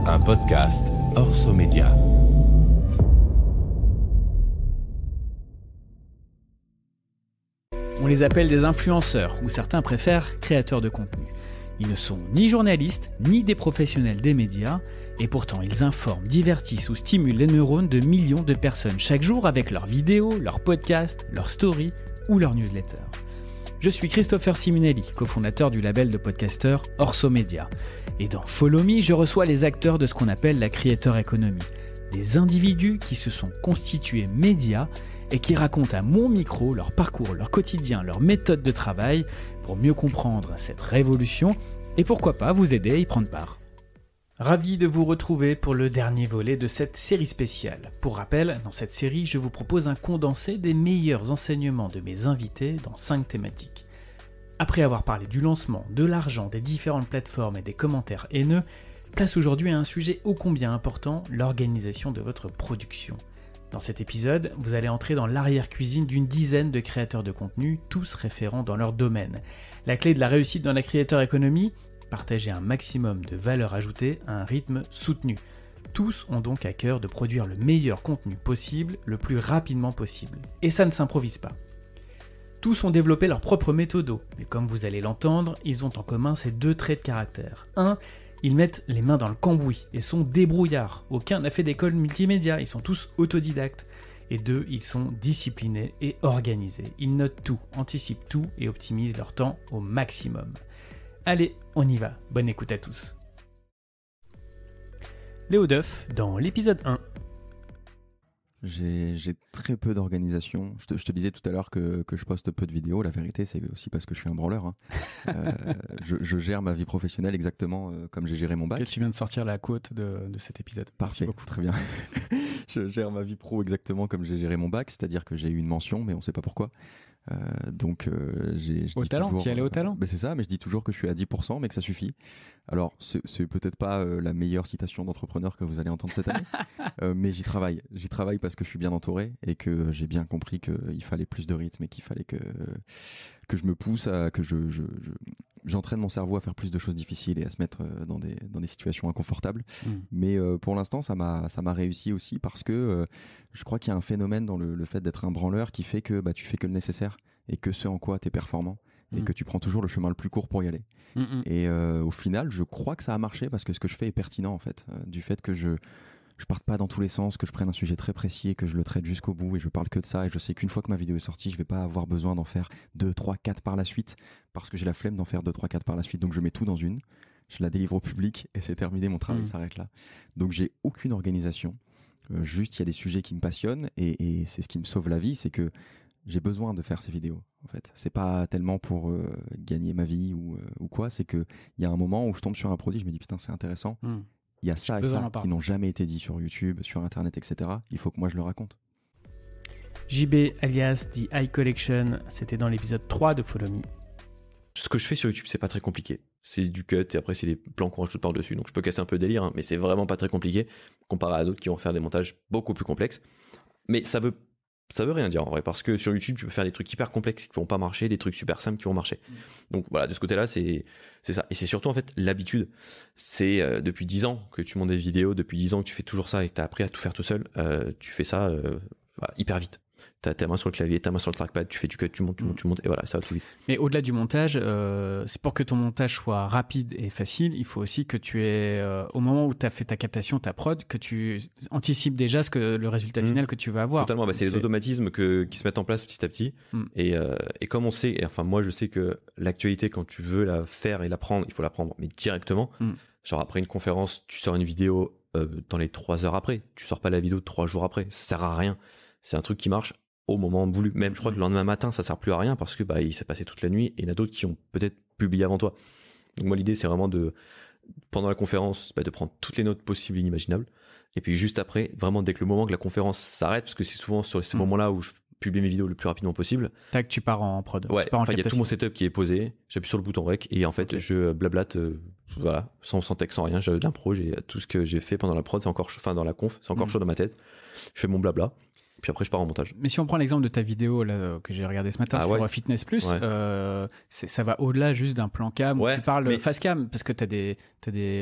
un podcast Orso Média. On les appelle des influenceurs, ou certains préfèrent créateurs de contenu. Ils ne sont ni journalistes, ni des professionnels des médias, et pourtant ils informent, divertissent ou stimulent les neurones de millions de personnes chaque jour avec leurs vidéos, leurs podcasts, leurs stories ou leurs newsletters. Je suis Christopher Simonelli, cofondateur du label de podcasteurs Orso Média. Et dans Follow Me, je reçois les acteurs de ce qu'on appelle la creator economy. Des individus qui se sont constitués médias et qui racontent à mon micro leur parcours, leur quotidien, leur méthode de travail pour mieux comprendre cette révolution et pourquoi pas vous aider à y prendre part. Ravi de vous retrouver pour le dernier volet de cette série spéciale. Pour rappel, dans cette série, je vous propose un condensé des meilleurs enseignements de mes invités dans 5 thématiques. Après avoir parlé du lancement, de l'argent, des différentes plateformes et des commentaires haineux, place aujourd'hui à un sujet ô combien important, l'organisation de votre production. Dans cet épisode, vous allez entrer dans l'arrière-cuisine d'une dizaine de créateurs de contenu, tous référents dans leur domaine. La clé de la réussite dans la creator economy, partager un maximum de valeur ajoutée à un rythme soutenu. Tous ont donc à cœur de produire le meilleur contenu possible, le plus rapidement possible. Et ça ne s'improvise pas. Tous ont développé leur propre méthodo, mais comme vous allez l'entendre, ils ont en commun ces 2 traits de caractère. 1. Ils mettent les mains dans le cambouis et sont débrouillards. Aucun n'a fait d'école multimédia, ils sont tous autodidactes. Et 2. Ils sont disciplinés et organisés. Ils notent tout, anticipent tout et optimisent leur temps au maximum. Allez, on y va. Bonne écoute à tous. Léo Duff, dans l'épisode 1. J'ai très peu d'organisation. Je te disais tout à l'heure que je poste peu de vidéos. La vérité, c'est aussi parce que je suis un branleur. Je gère ma vie professionnelle exactement comme j'ai géré mon bac. Et tu viens de sortir la quote de cet épisode. Parfait, très bien. Je gère ma vie pro exactement comme j'ai géré mon bac, c'est-à-dire que j'ai eu une mention, mais on ne sait pas pourquoi. Au talent, tu y allais au talent. C'est ça, mais je dis toujours que je suis à 10%, mais que ça suffit. Alors, c'est peut-être pas la meilleure citation d'entrepreneur que vous allez entendre cette année, mais j'y travaille. J'y travaille parce que je suis bien entouré et que j'ai bien compris qu'il fallait plus de rythme et qu'il fallait que je me pousse, que j'entraîne mon cerveau à faire plus de choses difficiles et à se mettre dans des situations inconfortables. Mais pour l'instant, ça m'a réussi aussi parce que je crois qu'il y a un phénomène dans le fait d'être un branleur qui fait que tu fais que le nécessaire et que ce en quoi tu es performant et que tu prends toujours le chemin le plus court pour y aller. Et au final, je crois que ça a marché parce que ce que je fais est pertinent en fait, du fait que je parte pas dans tous les sens, que je prenne un sujet très précis et que je le traite jusqu'au bout et je parle que de ça et je sais qu'une fois que ma vidéo est sortie, je vais pas avoir besoin d'en faire 2, 3, 4 par la suite parce que j'ai la flemme d'en faire 2, 3, 4 par la suite. Donc je mets tout dans une, je la délivre au public et c'est terminé, mon travail s'arrête là. Donc j'ai aucune organisation, juste il y a des sujets qui me passionnent et c'est ce qui me sauve la vie, c'est que j'ai besoin de faire ces vidéos en fait. C'est pas tellement pour gagner ma vie ou quoi, c'est que il y a un moment où je tombe sur un produit, je me dis putain c'est intéressant. Il y a ça et ça qui n'ont jamais été dit sur YouTube, sur Internet, etc. Il faut que moi je le raconte. JB alias The High Collection, c'était dans l'épisode 3 de Follow Me. Ce que je fais sur YouTube, c'est pas très compliqué. C'est du cut et après c'est des plans qu'on rajoute par-dessus. Donc je peux casser un peu le délire, mais c'est vraiment pas très compliqué comparé à d'autres qui vont faire des montages beaucoup plus complexes. Mais ça veut rien dire en vrai, parce que sur YouTube, tu peux faire des trucs hyper complexes qui vont pas marcher, des trucs super simples qui vont marcher. Donc voilà, de ce côté-là, c'est ça. Et c'est surtout en fait l'habitude. C'est depuis 10 ans que tu montes des vidéos, depuis 10 ans que tu fais toujours ça et que tu as appris à tout faire tout seul. Tu fais ça hyper vite. T'as ta main sur le clavier, ta main sur le trackpad, tu fais du cut, tu montes, et voilà, ça va tout vite. Mais au-delà du montage, c'est pour que ton montage soit rapide et facile, il faut aussi que tu aies, au moment où tu as fait ta captation, ta prod, que tu anticipes déjà le résultat final que tu vas avoir. Totalement, c'est les automatismes qui se mettent en place petit à petit. Et comme on sait, et enfin moi je sais que l'actualité, quand tu veux la faire et la prendre, il faut la prendre, mais directement. Genre après une conférence, tu sors une vidéo dans les 3 heures après. Tu sors pas la vidéo 3 jours après. Ça sert à rien. C'est un truc qui marche au moment voulu. Même, je crois que le lendemain matin, ça sert plus à rien parce que il s'est passé toute la nuit et il y en a d'autres qui ont peut-être publié avant toi. Donc moi, l'idée, c'est vraiment pendant la conférence, de prendre toutes les notes possibles et inimaginables. Et puis juste après, vraiment dès que le moment que la conférence s'arrête, parce que c'est souvent sur ces moments-là où je publie mes vidéos le plus rapidement possible. Tac, tu pars en prod. Ouais. Il y a tout mon setup qui est posé. J'appuie sur le bouton rec et en fait, je blablate, sans texte, sans rien. L'impro, j'ai tout ce que j'ai fait pendant la prod, c'est encore, dans la conf, c'est encore chaud dans ma tête. Je fais mon blabla. Puis après, je pars en montage. Mais si on prend l'exemple de ta vidéo là, que j'ai regardé ce matin sur Fitness Plus, ça va au-delà juste d'un plan cam où tu parles face cam, parce que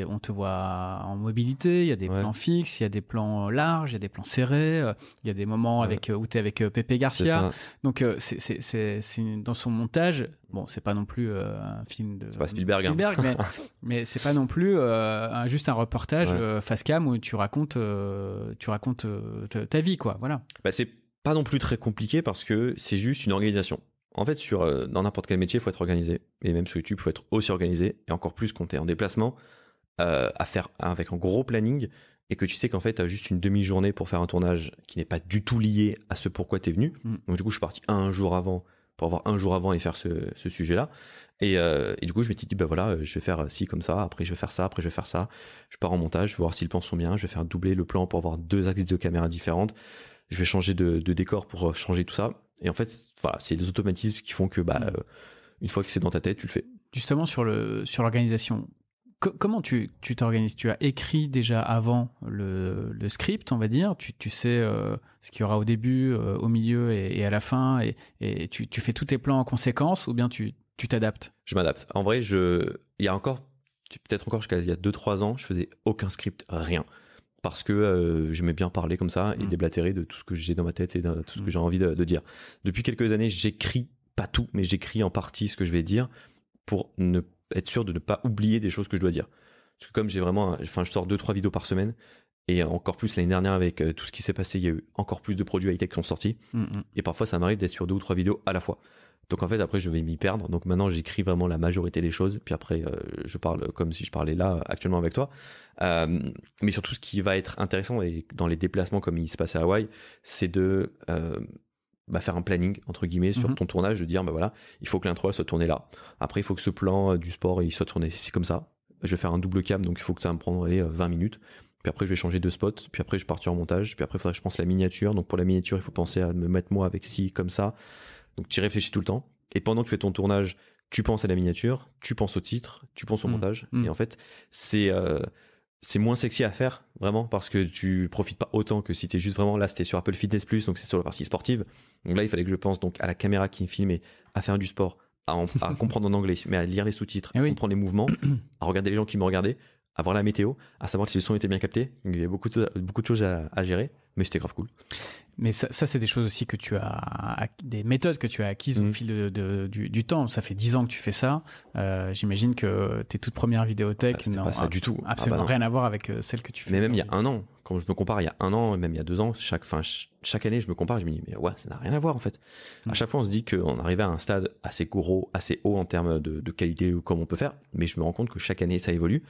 on te voit en mobilité, il y a des plans fixes, il y a des plans larges, il y a des plans serrés, il y a des moments où tu es avec Pépé Garcia. Donc, c'est dans son montage, bon, c'est pas non plus un film de... C'est pas Spielberg, mais c'est pas non plus juste un reportage face cam où tu racontes ta vie, quoi. Voilà. Bah, c'est pas non plus très compliqué parce que c'est juste une organisation. En fait, dans n'importe quel métier, il faut être organisé. Et même sur YouTube, il faut être aussi organisé. Et encore plus quand tu es en déplacement, à faire avec un gros planning et que tu sais qu'en fait, tu as juste une demi-journée pour faire un tournage qui n'est pas du tout lié à ce pourquoi tu es venu. Donc du coup, je suis parti un jour avant pour avoir un jour avant et faire ce sujet-là. Et du coup, je m'étais dit, bah voilà, je vais faire ci comme ça, après je vais faire ça, après je vais faire ça. Je pars en montage, je vais voir si les plans sont bien, je vais faire doubler le plan pour avoir 2 axes de caméra différentes. Je vais changer de décor pour changer tout ça. Et en fait, voilà, c'est des automatismes qui font que une fois que c'est dans ta tête, tu le fais. Justement, sur l'organisation, comment tu t'organises? Tu as écrit déjà avant le script, on va dire. Tu sais ce qu'il y aura au début, au milieu et à la fin. Et tu fais tous tes plans en conséquence, ou bien tu t'adaptes? Je m'adapte. En vrai, il y a encore, peut-être encore jusqu'à il y a 2-3 ans, je faisais aucun script, rien. Parce que j'aimais bien parler comme ça et déblatérer de tout ce que j'ai dans ma tête et de tout ce que j'ai envie de dire. Depuis quelques années, j'écris, pas tout, mais j'écris en partie ce que je vais dire pour être sûr de ne pas oublier des choses que je dois dire. Parce que comme je sors 2-3 vidéos par semaine, et encore plus l'année dernière avec tout ce qui s'est passé, il y a eu encore plus de produits high-tech qui sont sortis. Et parfois, ça m'arrive d'être sur 2 ou 3 vidéos à la fois. Donc en fait, après, je vais m'y perdre. Donc maintenant, j'écris vraiment la majorité des choses. Puis après, je parle comme si je parlais là actuellement avec toi. Mais surtout, ce qui va être intéressant et dans les déplacements comme il se passe à Hawaï, c'est de faire un planning entre guillemets sur ton tournage, de dire bah voilà, il faut que l'intro soit tournée là. Après, il faut que ce plan du sport il soit tourné ici comme ça. Je vais faire un double cam, donc il faut que ça me prenne 20 minutes. Puis après, je vais changer de spot. Puis après, je partir en montage. Puis après, il faudrait que je pense la miniature. Donc pour la miniature, il faut penser à me mettre moi avec ci comme ça. Donc tu y réfléchis tout le temps. Et pendant que tu fais ton tournage, tu penses à la miniature, tu penses au titre, tu penses au montage. Et en fait, c'est moins sexy à faire, vraiment, parce que tu profites pas autant que si t'es juste vraiment là, c'était sur Apple Fitness Plus, donc c'est sur la partie sportive. Donc là, il fallait que je pense donc à la caméra qui me filmait, à faire du sport, à comprendre en anglais, mais à lire les sous-titres, à comprendre les mouvements, à regarder les gens qui me regardaient, à voir la météo, à savoir si le son était bien capté. Il y avait beaucoup de choses à gérer, mais c'était grave cool. Mais ça c'est des choses aussi que tu as, des méthodes que tu as acquises au fil du temps. Ça fait 10 ans que tu fais ça. J'imagine que tes toutes premières vidéothèques n'ont pas ça du tout. Absolument rien à voir avec celles que tu fais. Mais même il y a 1 an, quand je me compare il y a 1 an, même il y a 2 ans, chaque année je me compare, je me dis mais ouais, ça n'a rien à voir en fait. À chaque fois on se dit qu'on arrivait à un stade assez gros, assez haut en termes de qualité ou comme on peut faire, mais je me rends compte que chaque année ça évolue.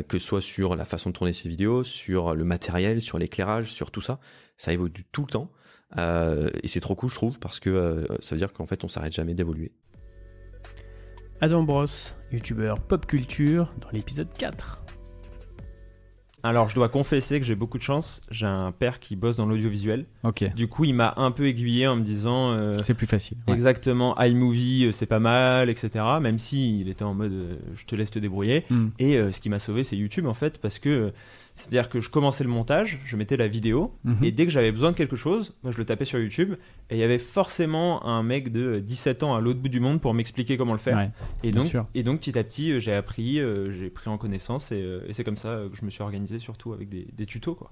Que ce soit sur la façon de tourner ces vidéos, sur le matériel, sur l'éclairage, sur tout ça, ça évolue tout le temps. Et c'est trop cool, je trouve, parce que ça veut dire qu'en fait, on s'arrête jamais d'évoluer. Adam Bross, youtubeur pop culture, dans l'épisode 4. Alors, je dois confesser que j'ai beaucoup de chance. J'ai un père qui bosse dans l'audiovisuel. Ok. Du coup, il m'a un peu aiguillé en me disant... c'est plus facile. Ouais. Exactement, iMovie, c'est pas mal, etc. Même s'il était en mode je te laisse te débrouiller. Et ce qui m'a sauvé, c'est YouTube, en fait, parce que... C'est-à-dire que je commençais le montage, je mettais la vidéo, et dès que j'avais besoin de quelque chose, moi je le tapais sur YouTube, et il y avait forcément un mec de 17 ans à l'autre bout du monde pour m'expliquer comment le faire. Ouais, et donc petit à petit, j'ai appris, j'ai pris en connaissance, et c'est comme ça que je me suis organisé, surtout avec des tutos, quoi.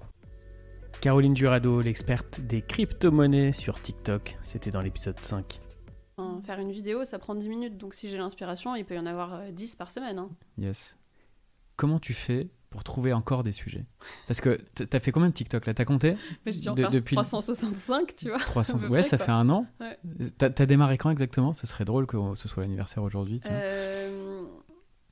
Caroline Jurado, l'experte des crypto-monnaies sur TikTok, c'était dans l'épisode 5. Faire une vidéo, ça prend 10 minutes, donc si j'ai l'inspiration, il peut y en avoir 10 par semaine. Hein. Yes. Comment tu fais pour trouver encore des sujets? Parce que t'as fait combien de TikTok là? T'as compté? Mais je dis encore depuis 365, tu vois. 300... Ouais, ça fait 1 an. Ouais. T'as démarré quand exactement? Ça serait drôle que ce soit l'anniversaire aujourd'hui.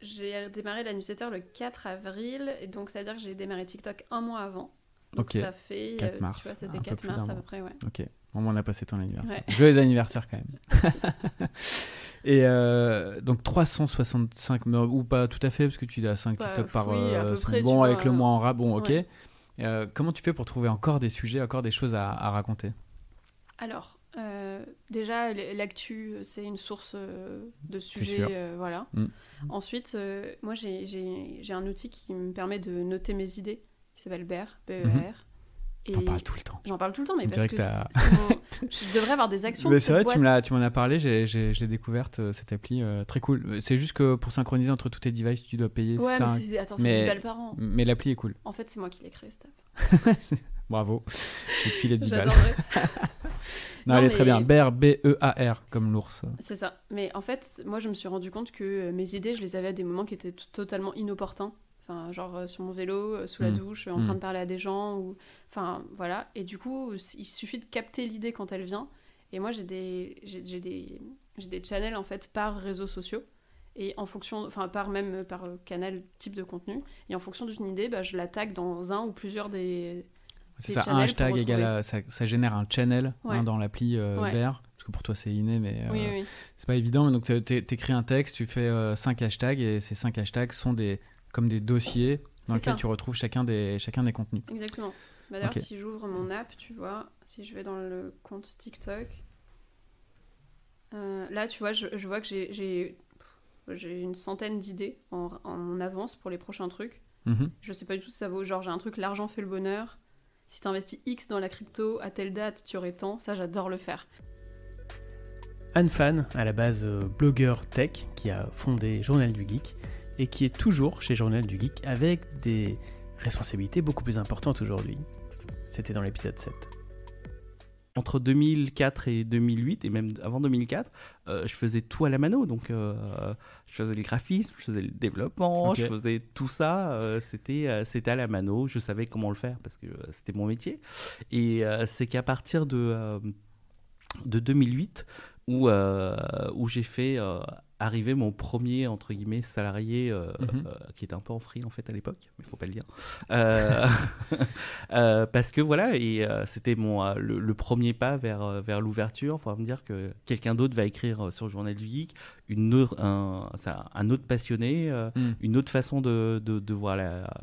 J'ai démarré la newsletter le 4 avril, et donc ça veut dire que j'ai démarré TikTok 1 mois avant. Donc ça fait 4 mars, tu vois, c'était 4 mars à peu près, ouais. Ok, on a passé ton anniversaire. Ouais. Joyeux anniversaire quand même. Et donc 365, ou pas tout à fait, parce que tu as 5 TikTok par près, bon, avec le mois en rat, bon, ok. Ouais. Comment tu fais pour trouver encore des sujets, encore des choses à raconter? Alors, déjà, l'actu, c'est une source de sujets, voilà. Ensuite, moi, j'ai un outil qui me permet de noter mes idées, qui s'appelle BER, BER. T'en parles tout le temps. J'en parle tout le temps, mais parce que je devrais avoir des actions mais de c'est vrai, boîte. tu m'en as parlé, je l'ai découverte, cette appli, très cool. C'est juste que pour synchroniser entre tous tes devices, tu dois payer. Ouais, ça, c'est 10 balles par an. Mais l'appli est cool. En fait, c'est moi qui l'ai créée, cette app. Bravo, je vais te filer 10 balles. Non, elle est très bien. Bear, B-E-A-R, comme l'ours. C'est ça. Mais en fait, moi, je me suis rendu compte que mes idées, je les avais à des moments qui étaient totalement inopportuns. Enfin, genre sur mon vélo, sous la douche, en train de parler à des gens. Enfin, voilà. Et du coup, il suffit de capter l'idée quand elle vient. Et moi, j'ai des channels, en fait, par réseaux sociaux. Et en fonction... Enfin, par canal type de contenu. Et en fonction d'une idée, je la tag dans un ou plusieurs des... C'est ça, un hashtag égale ça génère un channel dans l'appli Bear. Parce que pour toi, c'est inné, mais oui. c'est pas évident. Donc, t'écris un texte, tu fais 5 hashtags. Et ces 5 hashtags sont comme des dossiers dans lesquels tu retrouves chacun des contenus. Exactement. D'ailleurs, si j'ouvre mon app, tu vois, si je vais dans le compte TikTok, là, tu vois, je vois que j'ai une centaine d'idées en avance pour les prochains trucs. Je sais pas du tout si ça vaut. Genre, j'ai un truc, l'argent fait le bonheur. Si tu investis X dans la crypto, à telle date, tu aurais tant. Ça, j'adore le faire. Anne Fan, à la base blogueur tech, qui a fondé Journal du Geek et qui est toujours chez Journal du Geek avec des responsabilités beaucoup plus importantes aujourd'hui. C'était dans l'épisode 7. Entre 2004 et 2008, et même avant 2004, je faisais tout à la mano. Donc, je faisais le graphisme, je faisais le développement, je faisais tout ça. C'était à la mano. Je savais comment le faire parce que c'était mon métier. Et c'est qu'à partir de 2008, où j'ai fait arriver mon premier, entre guillemets, salarié, qui était un peu en free en fait à l'époque, mais il ne faut pas le dire. Parce que voilà, et c'était le premier pas vers l'ouverture. Il faut me dire que quelqu'un d'autre va écrire sur Journal du Geek, un autre passionné, une autre façon de voir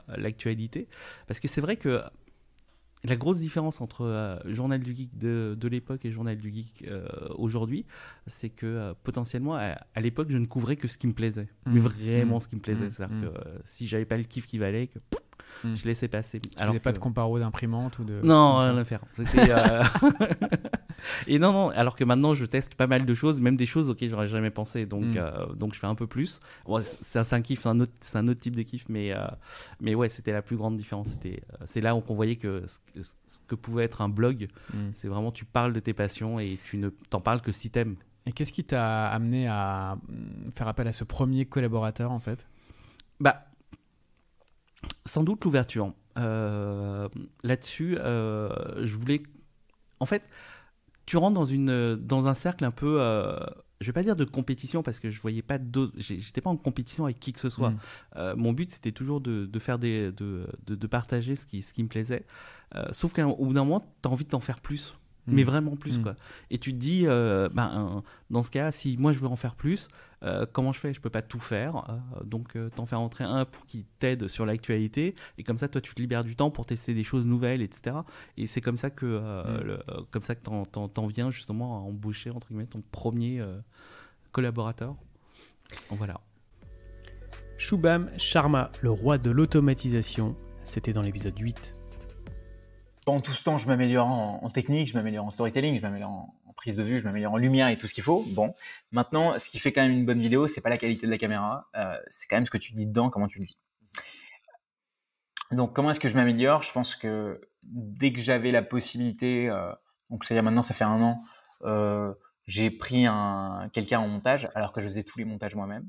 l'actualité. Parce que c'est vrai que la grosse différence entre Journal du Geek de l'époque et Journal du Geek aujourd'hui, c'est que potentiellement, à l'époque, je ne couvrais que ce qui me plaisait. Mais vraiment ce qui me plaisait. C'est-à-dire que si j'avais pas le kiff qui valait, je laissais passer. Tu n'avais pas de comparo d'imprimante ou de... Non, rien à faire. C'était... Et non, alors que maintenant, je teste pas mal de choses, même des choses auxquelles j'aurais jamais pensé. Donc je fais un peu plus. Bon, c'est un kiff, c'est un autre type de kiff, mais ouais, c'était la plus grande différence. C'est là où on voyait que ce que pouvait être un blog, c'est vraiment tu parles de tes passions et tu ne t'en parles que si t'aimes. Et qu'est-ce qui t'a amené à faire appel à ce premier collaborateur, en fait ? Sans doute l'ouverture. Là-dessus, je voulais... En fait, tu rentres dans un cercle un peu... je vais pas dire de compétition parce que je voyais pas d'autres... J'étais pas en compétition avec qui que ce soit. Mon but, c'était toujours de faire de partager ce qui me plaisait. Sauf qu'au bout d'un moment, tu as envie de t'en faire plus. Mais vraiment plus, quoi. Et tu te dis, dans ce cas, si moi je veux en faire plus, comment je fais ? Je peux pas tout faire. Donc, t'en fais rentrer un pour qui t'aide sur l'actualité. Et comme ça, toi, tu te libères du temps pour tester des choses nouvelles, etc. Et c'est comme ça que t'en viens justement à embaucher, entre guillemets, ton premier collaborateur. Voilà. Shubham Sharma, le roi de l'automatisation. C'était dans l'épisode 8. Pendant tout ce temps, je m'améliore en technique, je m'améliore en storytelling, je m'améliore en prise de vue, je m'améliore en lumière et tout ce qu'il faut. Bon, maintenant, ce qui fait quand même une bonne vidéo, c'est pas la qualité de la caméra, c'est quand même ce que tu dis dedans, comment tu le dis. Donc, comment est-ce que je m'améliore ? Je pense que dès que j'avais la possibilité, donc c'est-à-dire maintenant, ça fait 1 an, j'ai pris quelqu'un en montage, alors que je faisais tous les montages moi-même.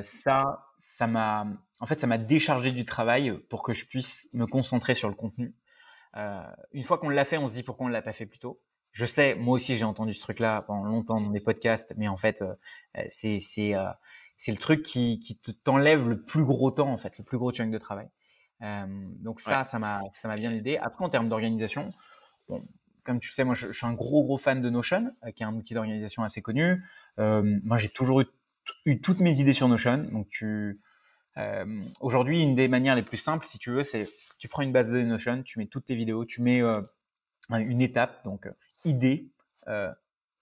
Ça m'a déchargé du travail pour que je puisse me concentrer sur le contenu. Une fois qu'on l'a fait, on se dit pourquoi on ne l'a pas fait plus tôt. Je sais, moi aussi j'ai entendu ce truc-là pendant longtemps dans des podcasts, mais en fait c'est le truc qui t'enlève le plus gros temps, en fait, le plus gros chunk de travail. Donc ça m'a bien aidé. Après, en termes d'organisation, bon, comme tu le sais, moi je suis un gros fan de Notion, qui est un outil d'organisation assez connu. Moi j'ai toujours eu toutes mes idées sur Notion. Donc aujourd'hui, une des manières les plus simples, si tu veux, c'est tu prends une base de données Notion, tu mets toutes tes vidéos, tu mets une étape, donc idée,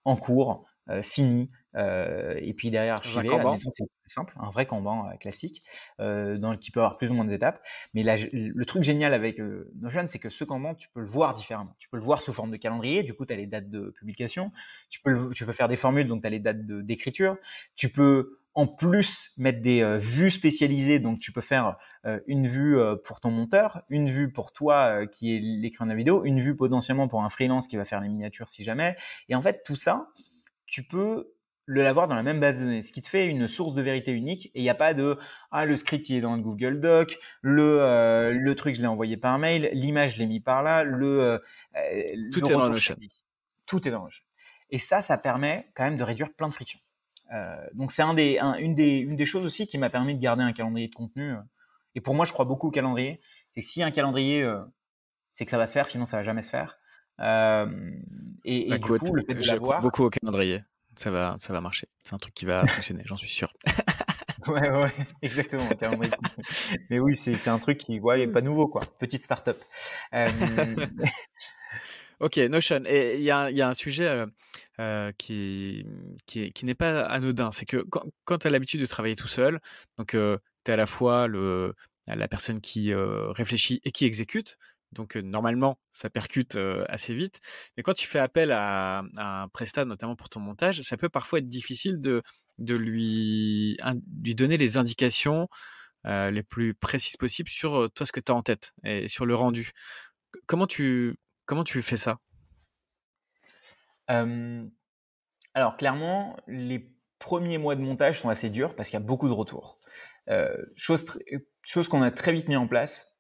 en cours, fini, Et puis derrière archiver, c'est simple, un vrai Kanban classique, qui peut avoir plus ou moins d'étapes. Mais là, le truc génial avec Notion, c'est que ce Kanban, tu peux le voir différemment. Tu peux le voir sous forme de calendrier, du coup, tu as les dates de publication. Tu peux faire des formules, donc tu as les dates d'écriture. Tu peux en plus mettre des vues spécialisées, donc tu peux faire une vue pour ton monteur, une vue pour toi qui est l'écran de la vidéo, une vue potentiellement pour un freelance qui va faire les miniatures si jamais. Et en fait, tout ça, tu peux l'avoir dans la même base de données, ce qui te fait une source de vérité unique. Et il n'y a pas de le script il est dans le Google Doc, le truc je l'ai envoyé par mail, l'image je l'ai mis par là, tout est dans Notion. Tout est dans Notion. Et ça permet quand même de réduire plein de frictions. Donc c'est une des choses aussi qui m'a permis de garder un calendrier de contenu. Et pour moi, je crois beaucoup au calendrier. C'est que si un calendrier, c'est que ça va se faire, sinon ça va jamais se faire. Et du coup, le fait de je l'avoir, crois beaucoup au calendrier. Ça va marcher. C'est un truc qui va fonctionner, j'en suis sûr. Ouais, exactement. Calendrier de contenu. Mais oui, c'est un truc qui, est pas nouveau, quoi. Petite start-up. Ok, Notion. Et il y a un sujet qui n'est pas anodin. C'est que quand tu as l'habitude de travailler tout seul, donc tu es à la fois la personne qui réfléchit et qui exécute. Donc normalement, ça percute assez vite. Mais quand tu fais appel à un prestat, notamment pour ton montage, ça peut parfois être difficile de lui donner les indications les plus précises possibles sur toi, ce que tu as en tête et sur le rendu. Comment tu fais ça? Alors clairement, les premiers mois de montage sont assez durs parce qu'il y a beaucoup de retours. Chose qu'on a très vite mis en place,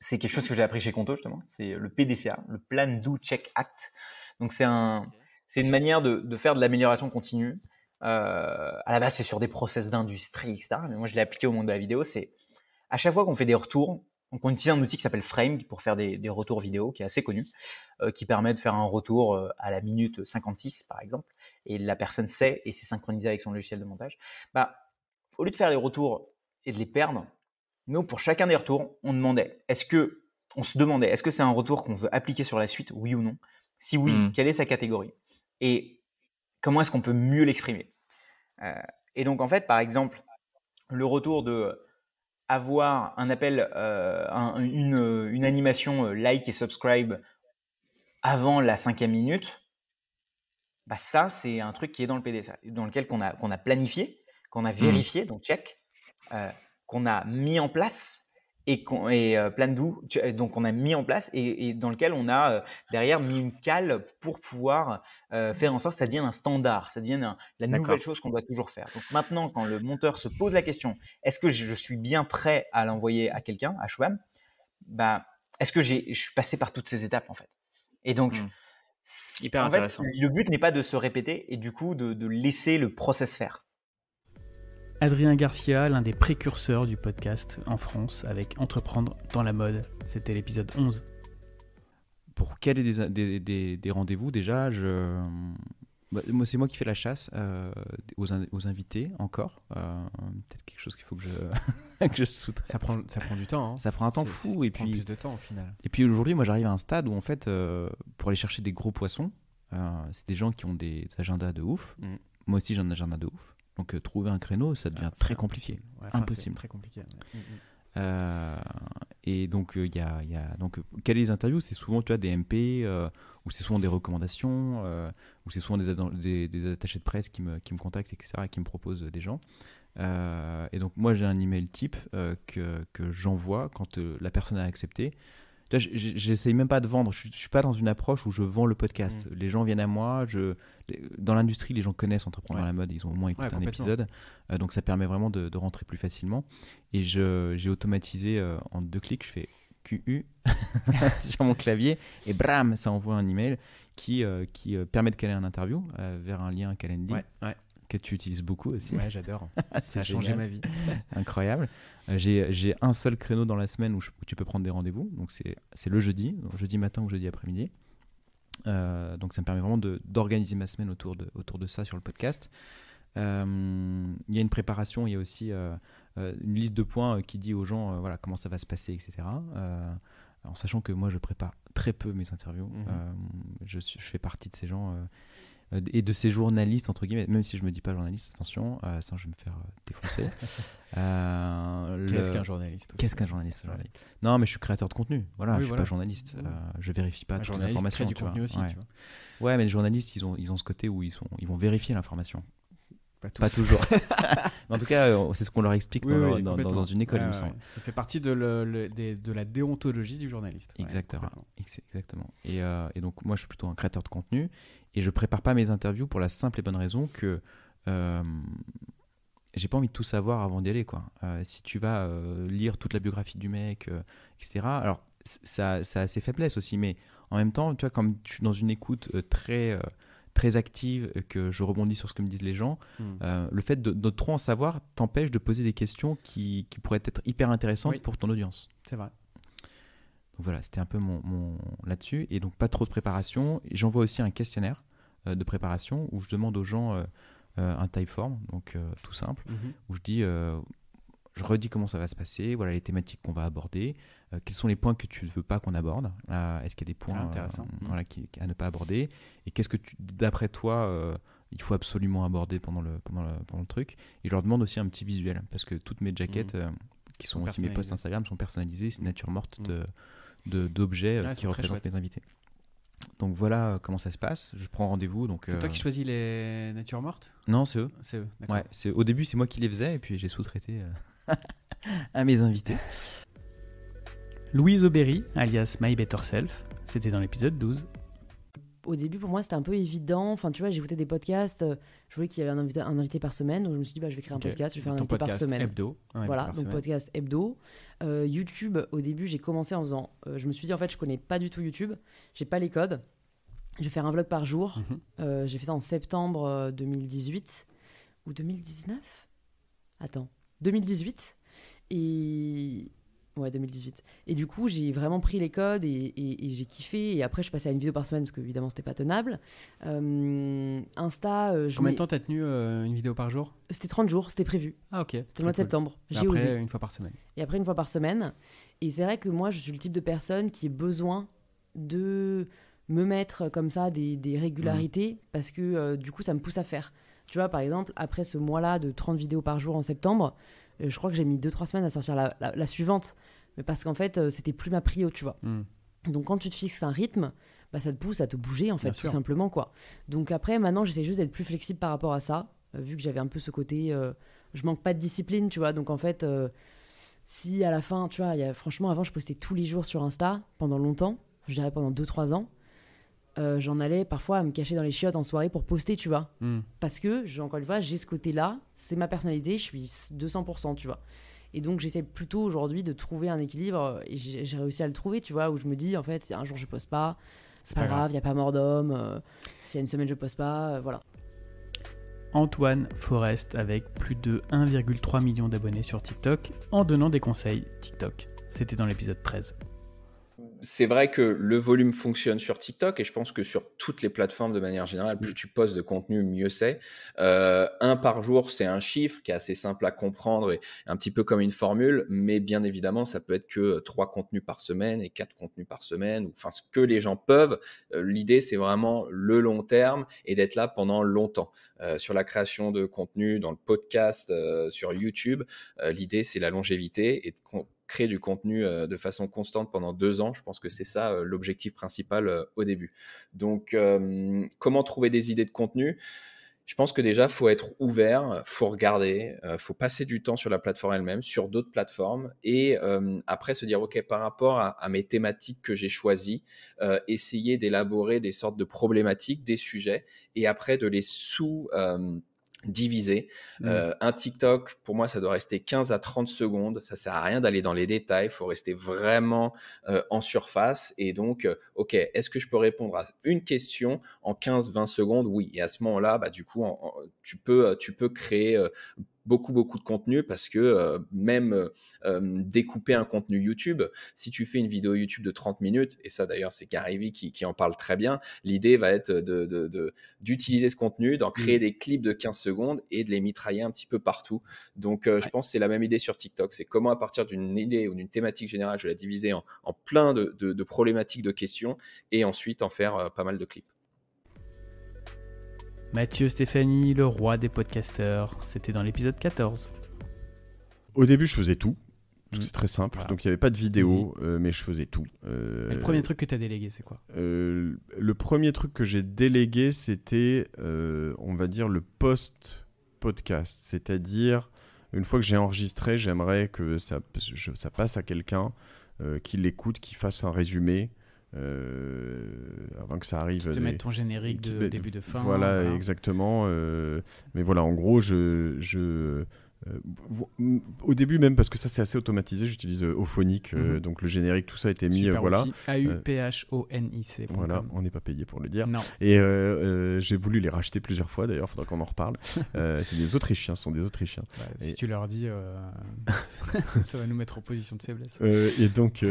c'est quelque chose que j'ai appris chez Conto justement, c'est le PDCA, le Plan Do Check Act. Donc c'est une manière de faire de l'amélioration continue. À la base, c'est sur des process d'industrie, etc. Mais moi, je l'ai appliqué au monde de la vidéo. C'est à chaque fois qu'on fait des retours, donc on utilise un outil qui s'appelle Frame pour faire des retours vidéo, qui est assez connu, qui permet de faire un retour à la minute 56 par exemple, et la personne sait et c'est synchronisé avec son logiciel de montage. Au lieu de faire les retours et de les perdre, nous pour chacun des retours, on se demandait est-ce que c'est un retour qu'on veut appliquer sur la suite, oui ou non? Si oui, quelle est sa catégorie? Et comment est-ce qu'on peut mieux l'exprimer? Et donc en fait, par exemple, le retour de avoir un appel, une animation like et subscribe avant la 5e minute, ça c'est un truc qui est dans le PDCA, dans lequel qu'on a planifié, qu'on a vérifié, donc check, qu'on a mis en place Plan Do, donc on a mis en place et dans lequel on a derrière mis une cale pour pouvoir faire en sorte que ça devienne un standard, ça devienne la nouvelle chose qu'on doit toujours faire. Donc maintenant, quand le monteur se pose la question, est-ce que je suis bien prêt à l'envoyer à quelqu'un, à Shwam, est-ce que je suis passé par toutes ces étapes en fait? Et donc, hyper intéressant. Le but n'est pas de se répéter et du coup de laisser le process faire. Adrien Garcia, l'un des précurseurs du podcast en France avec Entreprendre dans la mode. C'était l'épisode 11. Pour caler des rendez-vous, déjà, moi, c'est moi qui fais la chasse aux invités encore. Peut-être quelque chose qu'il faut que je sous-traite. Ça prend du temps. Hein. Ça prend un temps fou. Ça prend plus de temps au final. Et puis aujourd'hui, moi, j'arrive à un stade où en fait, pour aller chercher des gros poissons, c'est des gens qui ont des agendas de ouf. Moi aussi, j'ai un agenda de ouf. Donc trouver un créneau, ça devient très compliqué. Impossible. Très compliqué. Et donc il y a donc caler les interviews, c'est souvent des MP ou c'est souvent des recommandations ou c'est souvent des attachés de presse qui me contactent, etc., et qui me proposent des gens. Et donc moi j'ai un email type que j'envoie quand la personne a accepté. J'essaye même pas de vendre, je suis pas dans une approche où je vends le podcast. Les gens viennent à moi, dans l'industrie, les gens connaissent Entreprendre dans la mode, ils ont au moins écouté un épisode, donc ça permet vraiment de rentrer plus facilement. Et j'ai automatisé en 2 clics, je fais QU sur mon clavier et bram, ça envoie un email qui permet de caler un interview vers un lien Calendly. Que tu utilises beaucoup aussi. Ouais, j'adore. Ça a changé ma vie. Incroyable. J'ai un seul créneau dans la semaine où tu peux prendre des rendez-vous. Donc c'est le jeudi matin ou jeudi après-midi. Donc ça me permet vraiment d'organiser ma semaine autour de ça sur le podcast. Il y a une préparation, il y a aussi une liste de points qui dit aux gens voilà, comment ça va se passer, etc. En sachant que moi je prépare très peu mes interviews. Je fais partie de ces gens. et de ces journalistes, entre guillemets, même si je me dis pas journaliste, attention, sinon je vais me faire défoncer. Qu'est-ce qu'un journaliste? Qu'est-ce qu'un journaliste? Non, mais je suis créateur de contenu. Voilà, je suis pas journaliste. Je vérifie pas toutes les informations. Du contenu aussi, tu vois. Ouais, mais les journalistes, ils ont ce côté où ils vont vérifier l'information. Pas toujours. Mais en tout cas, c'est ce qu'on leur explique dans une école, il me semble. Ça fait partie de la déontologie du journaliste. Exactement. Et donc, moi, je suis plutôt un créateur de contenu et je prépare pas mes interviews pour la simple et bonne raison que j'ai pas envie de tout savoir avant d'y aller, quoi. Si tu vas lire toute la biographie du mec, etc. Alors, ça a ses faiblesses aussi, mais en même temps, tu vois, comme je suis dans une écoute très active, que je rebondis sur ce que me disent les gens, le fait de trop en savoir t'empêche de poser des questions qui pourraient être hyper intéressantes pour ton audience. C'est vrai. Donc voilà, c'était un peu mon là-dessus. Et donc pas trop de préparation. J'envoie aussi un questionnaire de préparation où je demande aux gens un typeform, donc tout simple, où je dis... je redis comment ça va se passer, voilà les thématiques qu'on va aborder, quels sont les points que tu ne veux pas qu'on aborde, est-ce qu'il y a des points à ne pas aborder, et qu'est-ce que d'après toi il faut absolument aborder pendant le truc. Et je leur demande aussi un petit visuel, parce que toutes mes jaquettes qui sont aussi mes posts Instagram sont personnalisées, c'est nature morte d'objets qui représentent mes invités. Donc voilà comment ça se passe. Je prends rendez-vous. Donc c'est toi qui choisis les natures mortes? Non, c'est eux. C'est eux. D'accord. Ouais, au début c'est moi qui les faisais et puis j'ai sous-traité à mes invités. Louise Aubéry, alias My Better Self, c'était dans l'épisode 12. Au début, pour moi, c'était un peu évident. Enfin, tu vois, j'écoutais des podcasts. Je voyais qu'il y avait un invité par semaine. Donc, je me suis dit, je vais créer un podcast. Je vais faire un invité par semaine. Hebdo. Voilà, donc podcast hebdo. YouTube, au début, j'ai commencé en faisant... je me suis dit, en fait, je connais pas du tout YouTube. J'ai pas les codes. Je vais faire un vlog par jour. J'ai fait ça en septembre 2018. Ou 2019 Attends. 2018. Et... Ouais, 2018. Et du coup, j'ai vraiment pris les codes et j'ai kiffé. Et après, je passais à une vidéo par semaine parce qu'évidemment, c'était pas tenable. Insta... Combien de temps t'as tenu une vidéo par jour? C'était 30 jours, c'était prévu. Ah, ok. C'était le mois de septembre. J'ai osé. Une fois par semaine. Et après, une fois par semaine. Et c'est vrai que moi, je suis le type de personne qui a besoin de me mettre comme ça des régularités parce que du coup, ça me pousse à faire. Tu vois, par exemple, après ce mois-là de 30 vidéos par jour en septembre, je crois que j'ai mis 2-3 semaines à sortir la suivante. Mais parce qu'en fait, c'était plus ma prio, tu vois. Donc, quand tu te fixes un rythme, ça te pousse à te bouger, en fait, tout simplement, quoi. Donc après, maintenant, j'essaie juste d'être plus flexible par rapport à ça, vu que j'avais un peu ce côté... je manque pas de discipline, tu vois. Donc, en fait, si à la fin, tu vois, franchement, avant, je postais tous les jours sur Insta, pendant longtemps, je dirais pendant 2-3 ans. J'en allais parfois à me cacher dans les chiottes en soirée pour poster, tu vois. Parce que, encore une fois, j'ai ce côté-là, c'est ma personnalité, je suis 200%, tu vois. Et donc, j'essaie plutôt aujourd'hui de trouver un équilibre, et j'ai réussi à le trouver, tu vois, où je me dis, en fait, si un jour je poste pas, c'est pas grave, il n'y a pas mort d'homme, s'il y a une semaine je poste pas, voilà. Antoine Forest avec plus de 1,3 million d'abonnés sur TikTok en donnant des conseils TikTok. C'était dans l'épisode 13. C'est vrai que le volume fonctionne sur TikTok et je pense que sur toutes les plateformes de manière générale, plus tu postes de contenu, mieux c'est. Un par jour, c'est un chiffre qui est assez simple à comprendre et un petit peu comme une formule, mais bien évidemment, ça peut être que 3 contenus par semaine et 4 contenus par semaine, enfin ce que les gens peuvent. L'idée, c'est vraiment le long terme et d'être là pendant longtemps. Sur la création de contenu, dans le podcast, sur YouTube, l'idée, c'est la longévité et de créer du contenu de façon constante pendant 2 ans. Je pense que c'est ça l'objectif principal au début. Donc, comment trouver des idées de contenu ? Je pense que déjà, il faut être ouvert, il faut regarder, il faut passer du temps sur la plateforme elle-même, sur d'autres plateformes et après se dire, OK, par rapport à mes thématiques que j'ai choisies, essayer d'élaborer des sortes de problématiques, des sujets et après de les divisé. Un TikTok, pour moi, ça doit rester 15 à 30 secondes. Ça sert à rien d'aller dans les détails. Il faut rester vraiment en surface. Et donc, OK, est-ce que je peux répondre à une question en 15-20 secondes? Oui. Et à ce moment-là, du coup, tu peux créer beaucoup de contenu parce que même découper un contenu YouTube, si tu fais une vidéo YouTube de 30 minutes, et ça d'ailleurs c'est Gary Vee qui en parle très bien, l'idée va être d'utiliser ce contenu, d'en créer des clips de 15 secondes et de les mitrailler un petit peu partout. Donc je pense que c'est la même idée sur TikTok, c'est comment à partir d'une idée ou d'une thématique générale, je vais la diviser en plein de problématiques, de questions et ensuite en faire pas mal de clips. Mathieu Stéphanie, le roi des podcasteurs. C'était dans l'épisode 14. Au début, je faisais tout. C'est très simple. Voilà. Donc, il n'y avait pas de vidéo, mais je faisais tout. Et le premier truc que tu as délégué, c'est quoi ? Le premier truc que j'ai délégué, c'était, on va dire, le post-podcast. C'est-à-dire, une fois que j'ai enregistré, j'aimerais que ça passe à quelqu'un qui l'écoute, qui fasse un résumé. Avant que ça arrive. Qui te mette ton générique de début de fin. Voilà. Exactement. Mais voilà, en gros, au début même, parce que ça c'est assez automatisé, j'utilise Auphonic, donc le générique, tout ça a été mis. Voilà. AUPHONIC. Voilà, on n'est pas payé pour le dire. Non. Et j'ai voulu les racheter plusieurs fois, d'ailleurs, il faudra qu'on en reparle. C'est des Autrichiens, ce sont des Autrichiens. Si tu leur dis, ça va nous mettre en position de faiblesse. Et donc,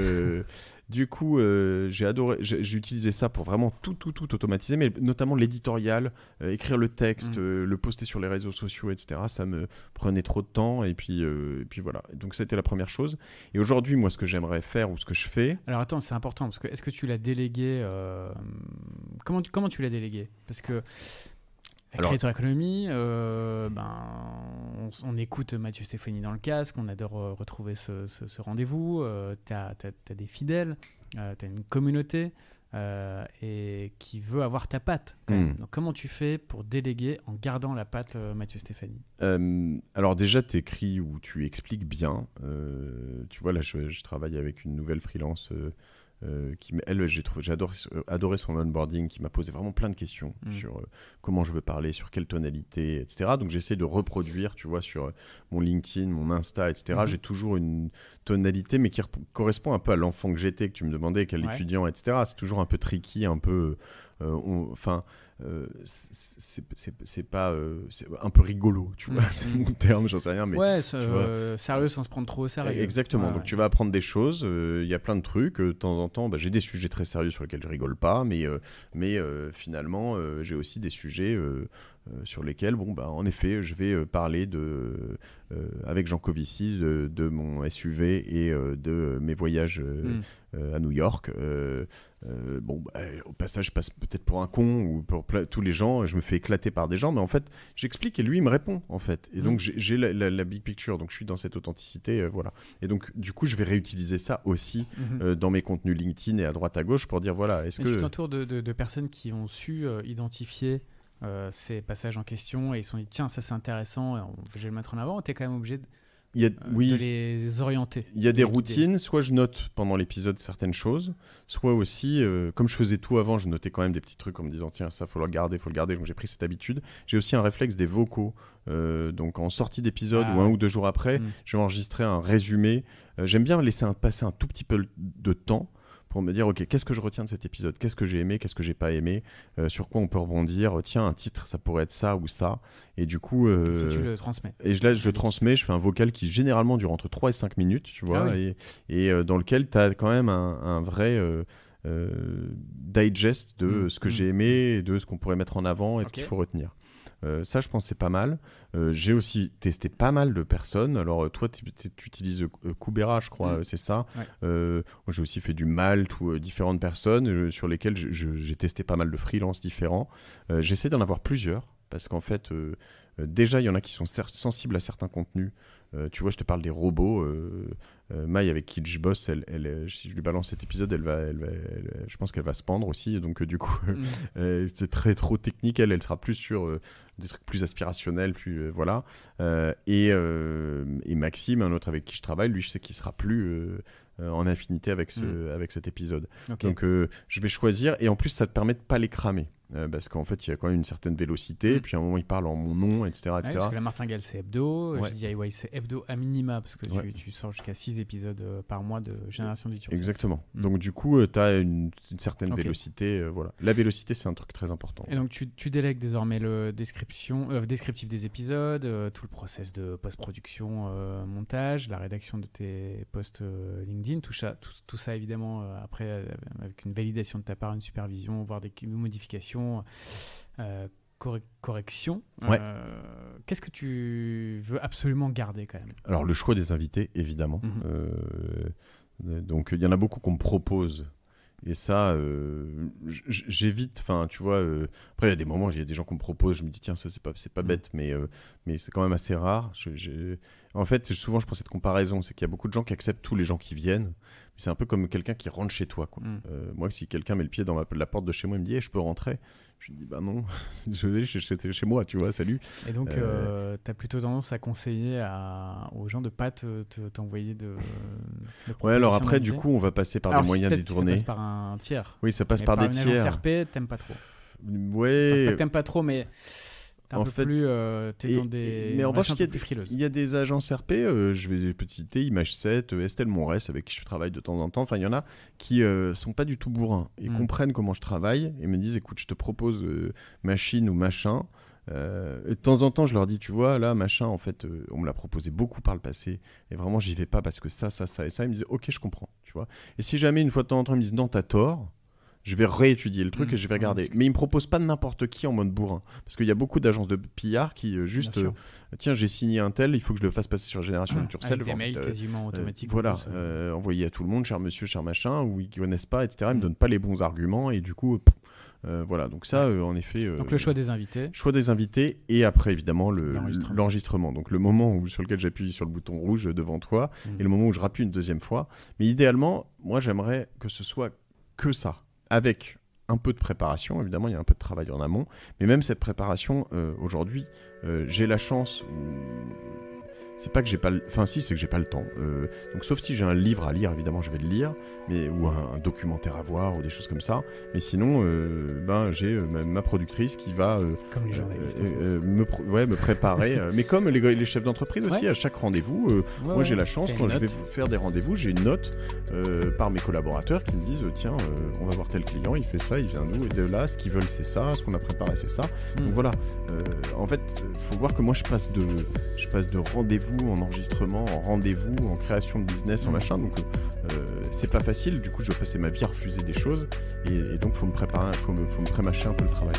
du coup, j'ai utilisé ça pour vraiment tout automatiser, mais notamment l'éditorial, écrire le texte, le poster sur les réseaux sociaux, etc. Ça me prenait trop de temps, et puis voilà. Donc, c'était la première chose. Et aujourd'hui, moi, ce que j'aimerais faire, ou ce que je fais... Alors, attends, c'est important, parce que est-ce que tu l'as délégué... Comment tu l'as délégué ? Parce que... Creator Economy, on écoute Mathieu Stéphanie dans le casque, on adore retrouver ce rendez-vous, t'as des fidèles, t'as une communauté et qui veut avoir ta patte. Donc comment tu fais pour déléguer en gardant la patte Mathieu Stéphanie ? Alors déjà, tu écris ou tu expliques bien. Tu vois, là, je travaille avec une nouvelle freelance elle, j'ai adoré son onboarding, qui m'a posé vraiment plein de questions sur comment je veux parler, sur quelle tonalité, etc. Donc j'essaie de reproduire, tu vois, sur mon LinkedIn, mon Insta, etc. J'ai toujours une tonalité, mais qui correspond un peu à l'enfant que j'étais, que tu me demandais, quel étudiant, etc. C'est toujours un peu tricky, un peu... c'est pas c'est un peu rigolo, tu vois, c'est mon terme, j'en sais rien, mais sérieux sans se prendre trop au sérieux. Exactement. Donc tu vas apprendre des choses, il y a plein de trucs, de temps en temps j'ai des sujets très sérieux sur lesquels je rigole pas, mais finalement j'ai aussi des sujets sur lesquels en effet je vais parler avec Jean Covici de mon SUV et de mes voyages à New York. Au passage, je passe peut-être pour un con ou pour tous les gens, je me fais éclater par des gens, mais en fait j'explique et lui il me répond en fait, et donc j'ai la big picture, donc je suis dans cette authenticité, voilà. Et donc du coup je vais réutiliser ça aussi dans mes contenus LinkedIn et à droite à gauche pour dire voilà, est-ce que tu t'entoures de personnes qui ont su identifier ces passages en question et ils se sont dit tiens, ça c'est intéressant, je vais le mettre en avant, ou t'es quand même obligé de les orienter. Il y a des routines, soit je note pendant l'épisode certaines choses, soit aussi, comme je faisais tout avant, je notais quand même des petits trucs en me disant tiens, ça faut le garder, donc j'ai pris cette habitude. J'ai aussi un réflexe des vocaux, donc en sortie d'épisode ou 1 ou 2 jours après, je vais enregistrer un résumé. J'aime bien laisser passer un tout petit peu de temps pour me dire ok, qu'est-ce que je retiens de cet épisode, qu'est-ce que j'ai aimé, qu'est-ce que j'ai pas aimé, sur quoi on peut rebondir, tiens, un titre ça pourrait être ça ou ça, et du coup si tu le transmets, et je le transmets, je fais un vocal qui généralement dure entre 3 et 5 minutes, tu vois, et dans lequel tu as quand même un vrai digest de ce que j'ai aimé et de ce qu'on pourrait mettre en avant et ce qu'il faut retenir. Ça, je pense, c'est pas mal. J'ai aussi testé pas mal de personnes. Alors, toi, tu utilises Kubera, je crois, c'est ça. Moi, j'ai aussi fait du Malte ou différentes personnes sur lesquelles j'ai testé pas mal de freelances différents. J'essaie d'en avoir plusieurs parce qu'en fait, déjà, il y en a qui sont sensibles à certains contenus. Tu vois, je te parle des robots. Maï, avec qui je bosse, si je lui balance cet épisode, je pense qu'elle va se pendre aussi. Donc, du coup, c'est trop technique. Elle sera plus sur des trucs plus aspirationnels, plus voilà. Et Maxime, un autre avec qui je travaille, lui, je sais qu'il sera plus en affinité avec cet épisode. Donc, je vais choisir. Et en plus, ça te permet de pas les cramer. Parce qu'en fait, il y a quand même une certaine vélocité. Et puis, à un moment, il parle en mon nom, etc. Parce que la martingale, c'est hebdo. DIY, c'est hebdo à minima. Parce que tu sors jusqu'à 6 épisodes par mois de Génération du Turc. Exactement. Donc, du coup, tu as une certaine vélocité. Voilà. La vélocité, c'est un truc très important. Et donc, tu délègues désormais le descriptif des épisodes, tout le process de post-production, montage, la rédaction de tes posts LinkedIn, tout ça évidemment, après, avec une validation de ta part, une supervision, voire des modifications. Correction. Qu'est-ce que tu veux absolument garder quand même ? Alors le choix des invités, évidemment. Donc il y en a beaucoup qu'on me propose Et ça, j'évite. Enfin, tu vois. Après, il y a des moments, il y a des gens qu'on me propose, je me dis tiens, ça c'est pas bête, mais c'est quand même assez rare. En fait, souvent, je prends cette comparaison, c'est qu'il y a beaucoup de gens qui acceptent tous les gens qui viennent. C'est un peu comme quelqu'un qui rentre chez toi, quoi. Moi, si quelqu'un met le pied dans la porte de chez moi, il me dit je peux rentrer. Je lui dis bah non, désolé, chez moi, tu vois, salut. Et donc, tu as plutôt tendance à conseiller aux gens de pas t'envoyer de ouais, alors après, du coup, on va passer par des moyens détournés. Ça passe par un tiers. Oui, ça passe par des tiers. Une agence RP, t'aimes pas trop. Ouais. C'est pas que t'aimes pas trop, mais t'es un peu plus. T'es dans des. Mais en revanche, il y a des agences RP, je vais citer Image 7, Estelle Monresse, avec qui je travaille de temps en temps. Enfin, il y en a qui sont pas du tout bourrins et comprennent comment je travaille et me disent écoute, je te propose machine ou machin. Et de temps en temps, je leur dis, tu vois, là, machin, en fait, on me l'a proposé beaucoup par le passé, et vraiment, j'y vais pas parce que ça et ça. Ils me disent, ok, je comprends, tu vois. Et si jamais, une fois de temps en temps, ils me disent, non, t'as tort, je vais réétudier le truc et je vais regarder. Mais ils me proposent pas n'importe qui en mode bourrin, parce qu'il y a beaucoup d'agences de PR qui tiens, j'ai signé un tel, il faut que je le fasse passer sur Génération Turcell. Avec des mails quasiment automatiques. Voilà, envoyés à tout le monde, cher monsieur, cher machin, ou ils connaissent pas, etc. Ils me donnent pas les bons arguments, et du coup... voilà, donc ça, en effet... donc le choix des invités. Choix des invités, et après, évidemment, l'enregistrement. Donc le moment sur lequel j'appuie sur le bouton rouge devant toi, et le moment où je rappuie une deuxième fois. Mais idéalement, moi, j'aimerais que ce soit que ça, avec un peu de préparation. Évidemment, il y a un peu de travail en amont. Mais même cette préparation, aujourd'hui, j'ai la chance... C'est pas que j'ai pas enfin si, c'est que j'ai pas le temps. Donc sauf si j'ai un livre à lire, évidemment je vais le lire, ou un documentaire à voir ou des choses comme ça. Mais sinon j'ai ma productrice qui va comme les journalistes, me préparer mais comme les chefs d'entreprise aussi, à chaque rendez-vous moi j'ai la chance, quand je vais faire des rendez-vous, j'ai une note par mes collaborateurs qui me disent tiens, on va voir tel client, il fait ça, il vient d'où, et de là, ce qu'ils veulent c'est ça, ce qu'on a préparé c'est ça. Donc voilà, en fait faut voir que moi je passe de rendez-vous en enregistrement, en rendez-vous, en création de business, en machin. Donc c'est pas facile. Du coup, je dois passer ma vie à refuser des choses. Et donc, faut me préparer, faut me prémâcher un peu le travail.